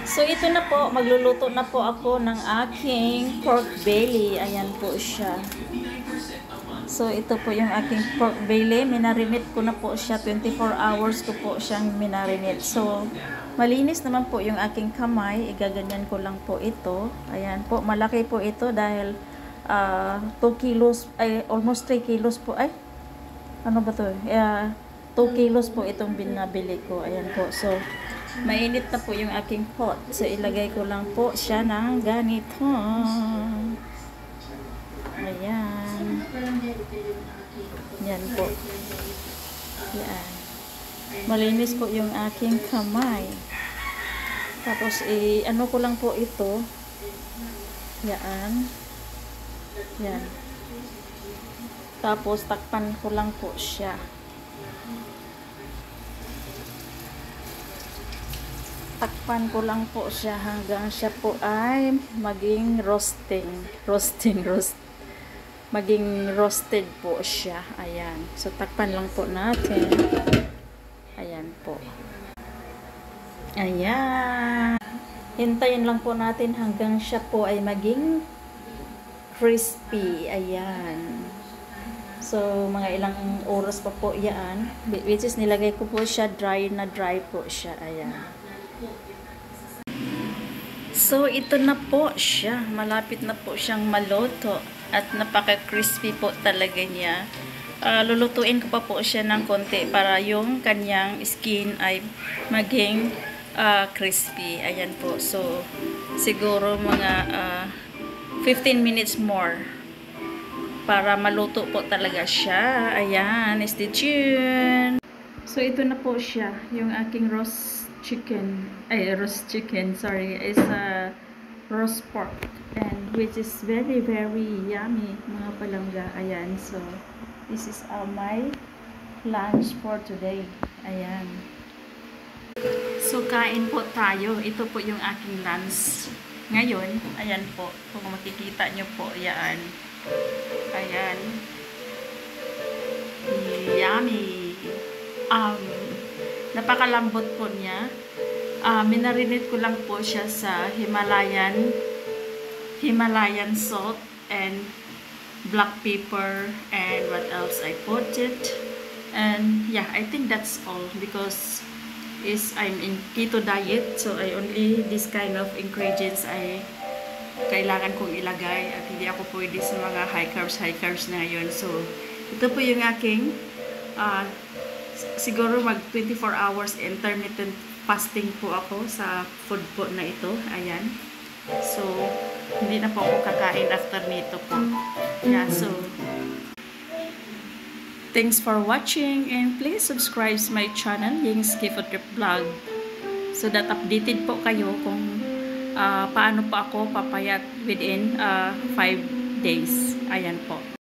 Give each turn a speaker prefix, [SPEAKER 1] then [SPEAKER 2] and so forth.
[SPEAKER 1] So, ito na po. Magluluto na po ako ng aking pork belly. Ayan po siya. So, ito po yung aking pork belly. Minarinate ko na po siya. 24 hours ko po siyang minarinate. So, malinis naman po yung aking kamay. Igaganyan ko lang po ito. Ayan po. Malaki po ito dahil 2 kilos, ay almost 3 kilos po. Ay, ano ba to? 2 kilos po itong binabili ko. Ayan po. So, mainit na po yung aking pot. So, ilagay ko lang po siya ng ganito. Ayan. Yan po. Yan. Malinis po yung aking kamay. Tapos, ano ko lang po ito. Yan. Yan. Tapos, takpan ko lang po siya. Takpan ko lang po siya hanggang siya po ay maging maging roasted po siya. Ayan. So, takpan lang po natin. Ayan po. Ayan. Hintayin lang po natin hanggang siya po ay maging crispy. Ayan. So, mga ilang oras pa po yan. Which is, nilagay ko po siya, dry po siya. Ayan. So, ito na po siya. Malapit na po siyang maluto. At napaka-crispy po talaga niya. Lulutuin ko pa po siya ng konti para yung kanyang skin ay maging crispy. Ayan po. So, siguro mga 15 minutes more para maluto po talaga siya. Ayan. Stay tuned. So, ito na po siya. Yung aking roast chicken, sorry, is roast pork, and which is very yummy, mga palangga. Ayan, so this is my lunch for today. Ayan, so kain po tayo. Ito po yung aking lunch ngayon. Ayan po, kung makikita nyo po, yan. Ayan, yummy. Napakalambot po niya. Minarinate ko lang po siya sa Himalayan salt and black pepper, and what else I put it. And yeah, I think that's all because I'm in keto diet, so I only this kind of ingredients ay kailangan kong ilagay at hindi ako pwede sa mga high carbs na ngayon. So ito po yung aking siguro mag 24 hours intermittent fasting po ako sa food po na ito. Ayan. So, hindi na po ako kakain after nito po. Yeah, so, thanks for watching and please subscribe to my channel, Ying's Food Trip Vlog, so that updated po kayo kung paano po ako papayat within 5 days. Ayan po.